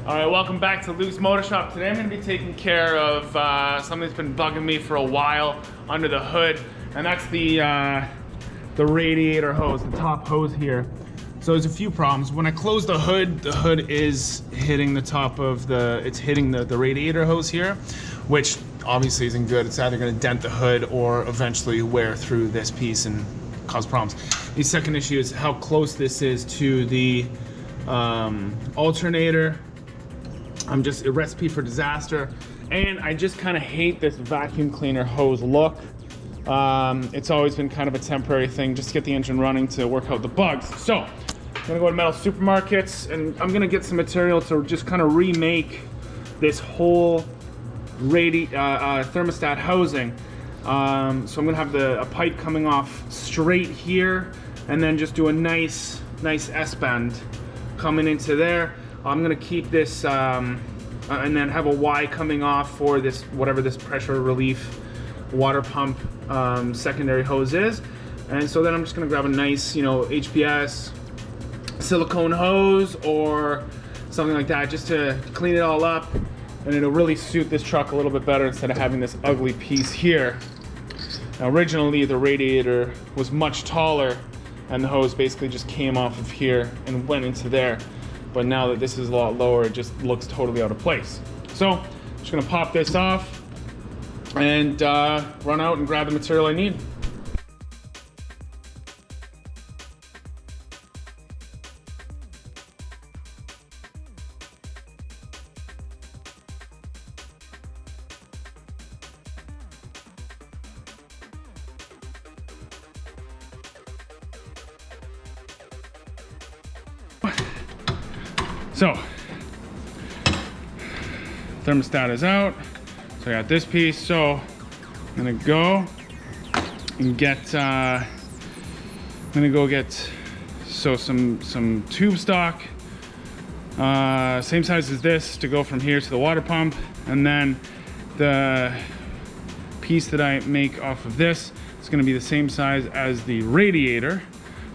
All right, welcome back to Luke's Motor Shop. Today I'm going to be taking care of something that's been bugging me for a while under the hood, and that's the radiator hose, the top hose here. So there's a few problems. When I close the hood is hitting the top of it's hitting the radiator hose here, which obviously isn't good. It's either going to dent the hood or eventually wear through this piece and cause problems. The second issue is how close this is to the alternator. I'm just a recipe for disaster, and I just kind of hate this vacuum cleaner hose look. It's always been kind of a temporary thing just to get the engine running to work out the bugs. So I'm gonna go to Metal Supermarkets and I'm gonna get some material to just kind of remake this whole thermostat housing. So I'm gonna have a pipe coming off straight here, and then just do a nice S-bend coming into there. I'm gonna keep this and then have a Y coming off for this, whatever this pressure relief water pump secondary hose is. And so then I'm just gonna grab a nice, HPS silicone hose or something like that, just to clean it all up, and it'll really suit this truck a little bit better instead of having this ugly piece here. Now, originally the radiator was much taller and the hose basically just came off of here and went into there. But now that this is a lot lower, it just looks totally out of place. So I'm just gonna pop this off and run out and grab the material I need. So, thermostat is out. So I got this piece. So I'm gonna go and get, some tube stock, same size as this, to go from here to the water pump, and then the piece that I make off of this is gonna be the same size as the radiator,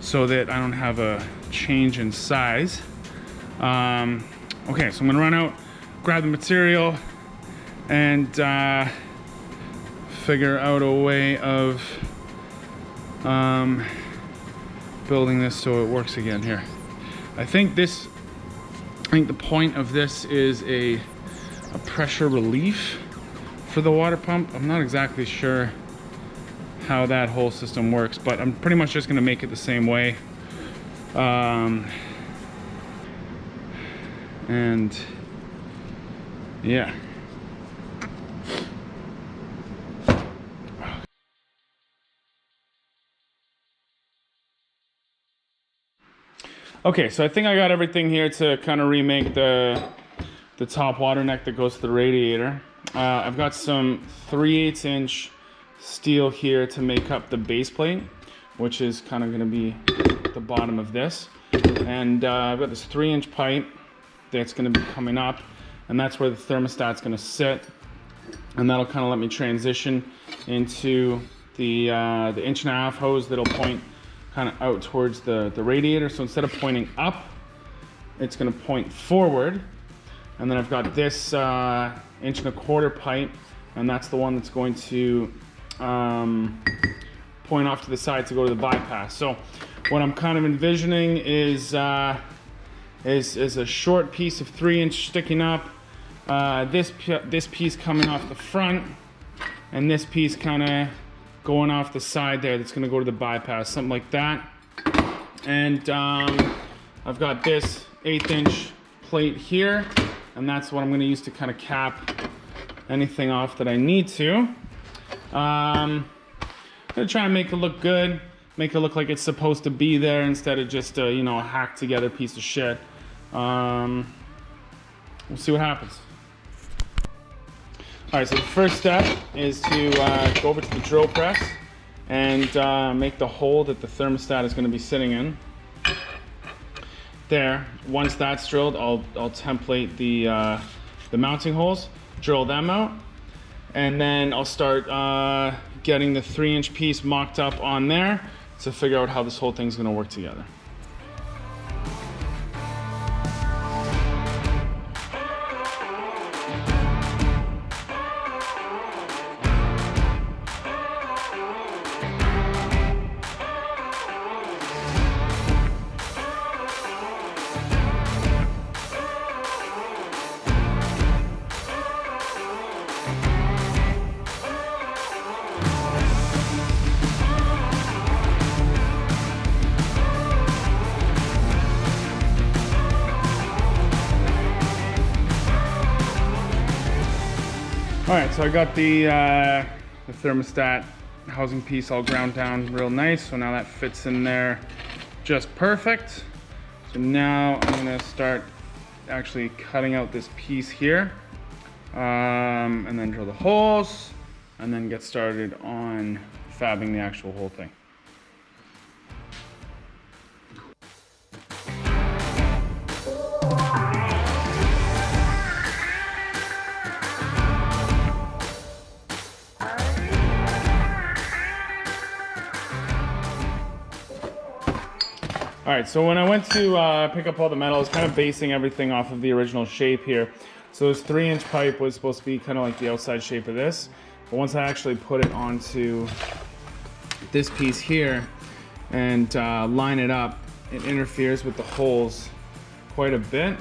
so that I don't have a change in size. Okay, so I'm gonna run out, grab the material, and figure out a way of building this so it works again here. I think the point of this is a pressure relief for the water pump. I'm not exactly sure how that whole system works, but I'm pretty much just gonna make it the same way. And yeah. Okay, so I think I got everything here to kind of remake the top water neck that goes to the radiator. I've got some 3/8 inch steel here to make up the base plate, which is kind of going to be the bottom of this. And I've got this 3-inch pipe that's going to be coming up, and that's where the thermostat's going to sit, and that'll kind of let me transition into the 1.5-inch hose that'll point kind of out towards the radiator. So instead of pointing up, it's going to point forward. And then I've got this 1.25-inch pipe, and that's the one that's going to point off to the side to go to the bypass. So what I'm kind of envisioning is a short piece of 3-inch sticking up, this piece coming off the front, and this piece kind of going off the side there that's going to go to the bypass, something like that. And I've got this 1/8-inch plate here, and that's what I'm going to use to kind of cap anything off that I need to. I'm going to try and make it look good, make it look like it's supposed to be there instead of just a hacked together piece of shit. We'll see what happens. All right, so the first step is to go over to the drill press and make the hole that the thermostat is going to be sitting in. There, once that's drilled, I'll template the mounting holes, drill them out, and then I'll start getting the 3-inch piece mocked up on there to figure out how this whole thing's going to work together. so I got the thermostat housing piece all ground down real nice. So now that fits in there just perfect. So now I'm gonna start actually cutting out this piece here, and then drill the holes, and then get started on fabbing the actual whole thing. All right, so when I went to pick up all the metal, I was kind of basing everything off of the original shape here. So this 3-inch pipe was supposed to be kind of like the outside shape of this. But once I actually put it onto this piece here and line it up, it interferes with the holes quite a bit.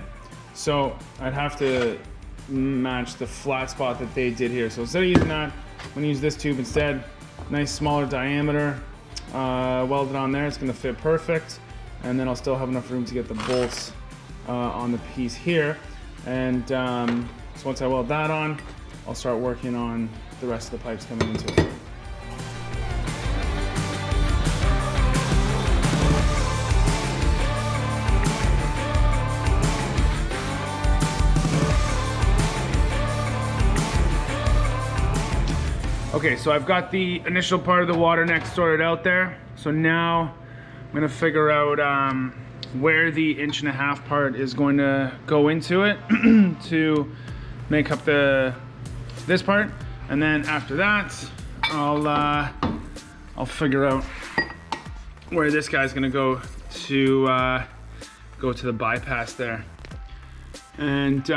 So I'd have to match the flat spot that they did here. So instead of using that, I'm gonna use this tube instead. Nice smaller diameter, welded on there. It's gonna fit perfect. And then I'll still have enough room to get the bolts on the piece here. And so once I weld that on, I'll start working on the rest of the pipes coming into it. Okay, so I've got the initial part of the water neck sorted out there. So now I'm gonna figure out where the 1.5-inch part is going to go into it to make up this part, and then after that, I'll figure out where this guy's gonna go to the bypass there, and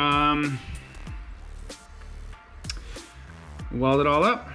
weld it all up.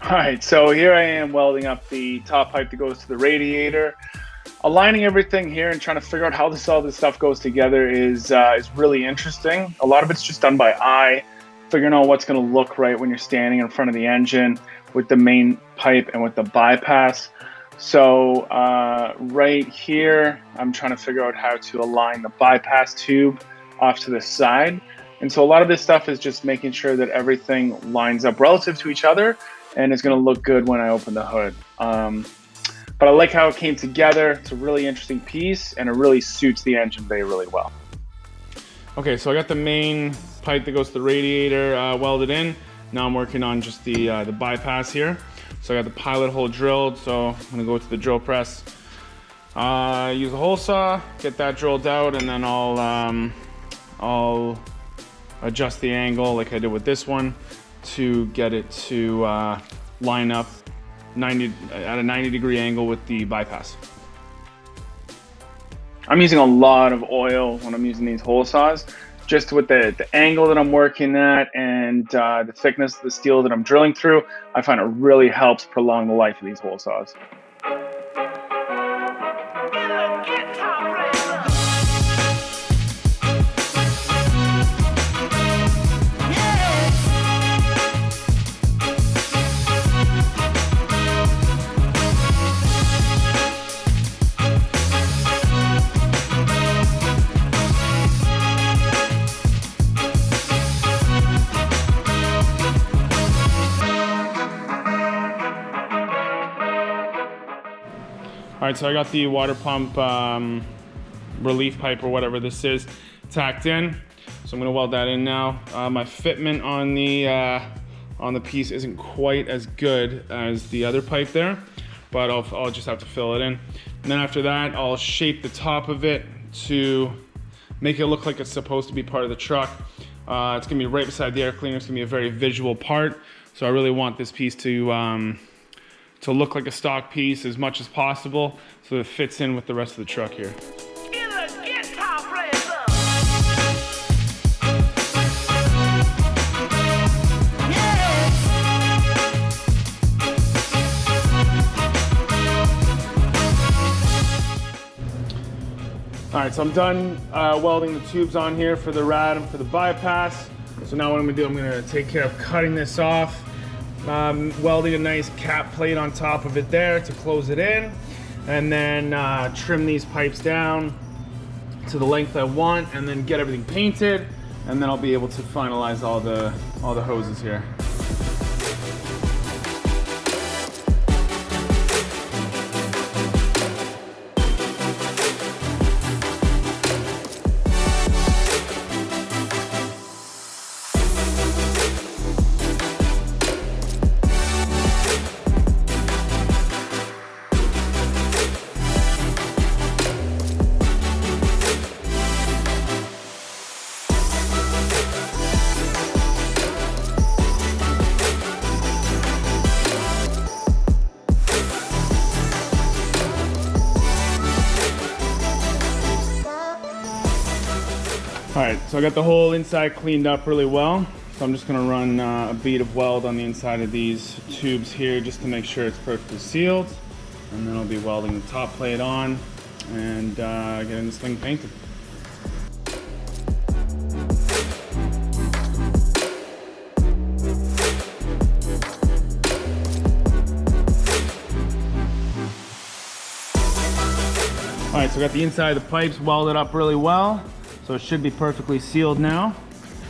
All right, so here I am welding up the top pipe that goes to the radiator. Aligning everything here and trying to figure out how all this stuff goes together is really interesting. A lot of it's just done by eye, figuring out what's going to look right when you're standing in front of the engine with the main pipe and with the bypass. So right here, I'm trying to figure out how to align the bypass tube off to the side. And so a lot of this stuff is just making sure that everything lines up relative to each other and it's going to look good when I open the hood. But I like how it came together. It's a really interesting piece and it really suits the engine bay really well. Okay, so I got the main pipe that goes to the radiator welded in. Now I'm working on just the bypass here. So I got the pilot hole drilled, so I'm gonna go to the drill press. Use a hole saw, get that drilled out, and then I'll adjust the angle like I did with this one to get it to line up at a 90-degree angle with the bypass. I'm using a lot of oil when I'm using these hole saws, just with the angle that I'm working at and the thickness of the steel that I'm drilling through. I find it really helps prolong the life of these hole saws. All right, so I got the water pump relief pipe or whatever this is tacked in. So I'm gonna weld that in now. My fitment on the piece isn't quite as good as the other pipe there, but I'll just have to fill it in. And then after that, I'll shape the top of it to make it look like it's supposed to be part of the truck. It's gonna be right beside the air cleaner. It's gonna be a very visual part. So I really want this piece to look like a stock piece as much as possible so it fits in with the rest of the truck here. All right, so I'm done welding the tubes on here for the rad and for the bypass. So now what I'm gonna do, I'm gonna take care of cutting this off, welding a nice cap plate on top of it there to close it in, and then trim these pipes down to the length I want, and then get everything painted, and then I'll be able to finalize all the hoses here. All right, so I got the whole inside cleaned up really well. So I'm just gonna run a bead of weld on the inside of these tubes here just to make sure it's perfectly sealed. And then I'll be welding the top plate on and getting this thing painted. All right, so I got the inside of the pipes welded up really well. So it should be perfectly sealed now.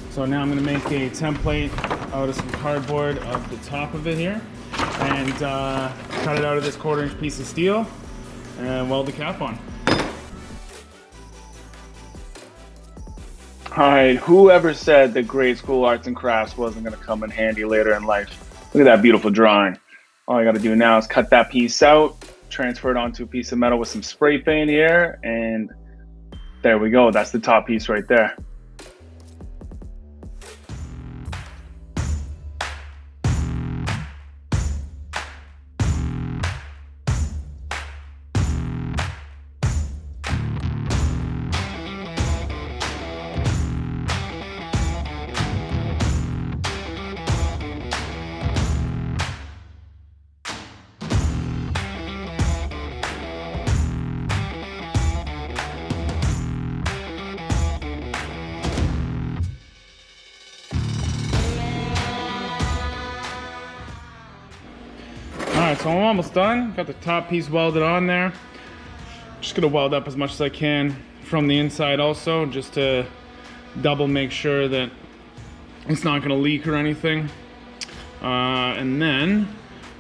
So now I'm gonna make a template out of some cardboard of the top of it here and cut it out of this 1/4 inch piece of steel and weld the cap on. All right, whoever said that grade school arts and crafts wasn't gonna come in handy later in life? Look at that beautiful drawing. All I gotta do now is cut that piece out, transfer it onto a piece of metal with some spray paint here, and there we go. That's the top piece right there. All right, so I'm almost done. Got the top piece welded on there. Just gonna weld up as much as I can from the inside also, just to double make sure that it's not gonna leak or anything. And then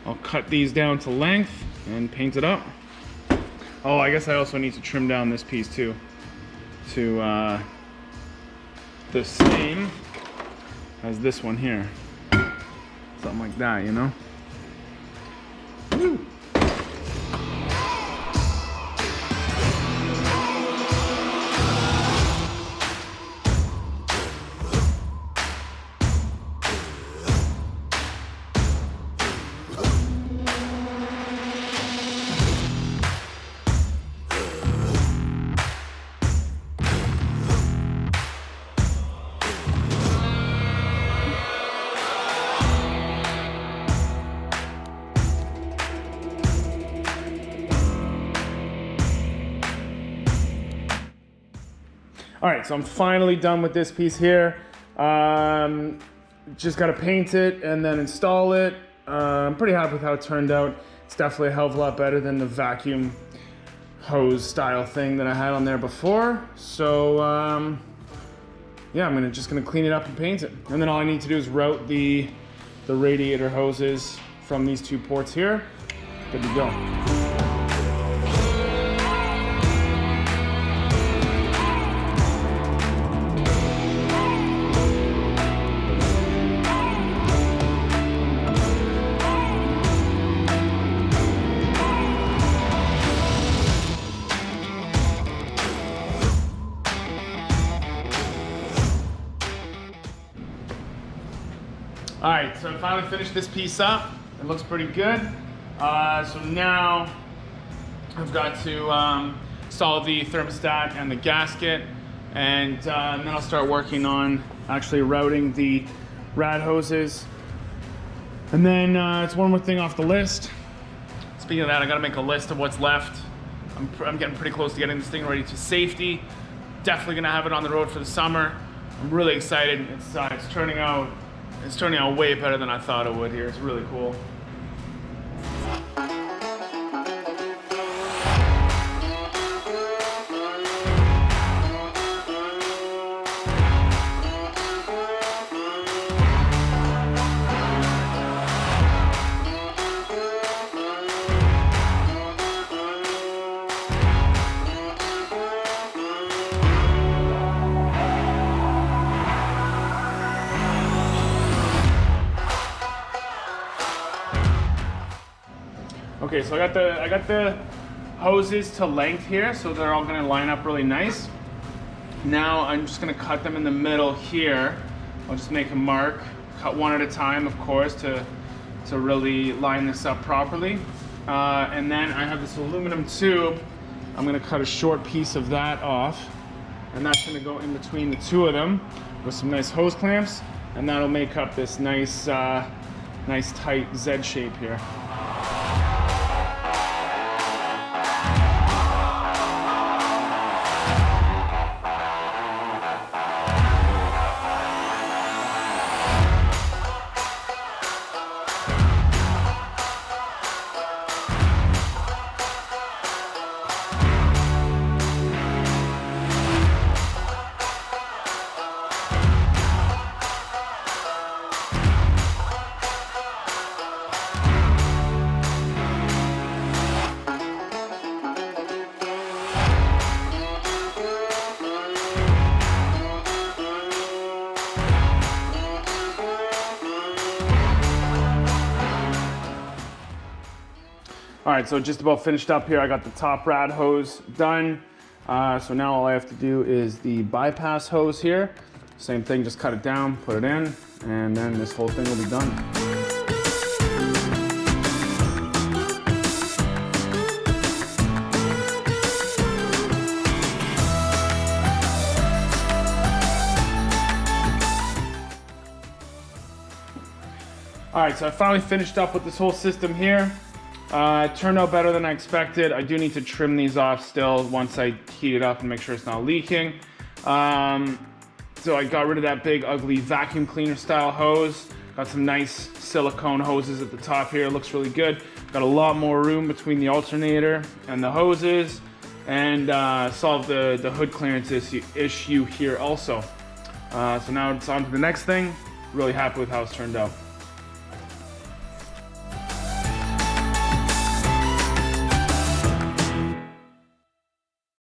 I'll cut these down to length and paint it up. Oh, I guess I also need to trim down this piece too, to the same as this one here. Something like that, you know? Woo. All right, so I'm finally done with this piece here. Just gotta paint it and then install it. I'm pretty happy with how it turned out. It's definitely a hell of a lot better than the vacuum hose style thing that I had on there before. So yeah, I'm just gonna clean it up and paint it. And then all I need to do is route the radiator hoses from these two ports here. Good to go. All right, so I finally finished this piece up. It looks pretty good. So now I've got to install the thermostat and the gasket, and then I'll start working on actually routing the rad hoses. And then it's one more thing off the list. Speaking of that, I gotta make a list of what's left. I'm getting pretty close to getting this thing ready to safety. Definitely gonna have it on the road for the summer. I'm really excited. It's turning out way better than I thought it would here. It's really cool. Okay, so I got the hoses to length here, so they're all gonna line up really nice. Now I'm just gonna cut them in the middle here. I'll just make a mark, cut one at a time, of course, to really line this up properly. And then I have this aluminum tube. I'm gonna cut a short piece of that off, and that's gonna go in between the two of them with some nice hose clamps, and that'll make up this nice, nice tight Z shape here. All right, so just about finished up here. I got the top rad hose done. So now all I have to do is the bypass hose here. Same thing, just cut it down, put it in, and then this whole thing will be done. All right, so I finally finished up with this whole system here. It turned out better than I expected. I do need to trim these off still once I heat it up and make sure it's not leaking. So I got rid of that big ugly vacuum cleaner style hose. Got some nice silicone hoses at the top here. It looks really good. Got a lot more room between the alternator and the hoses, and solved the hood clearance issue here also. So now it's on to the next thing. Really happy with how it's turned out.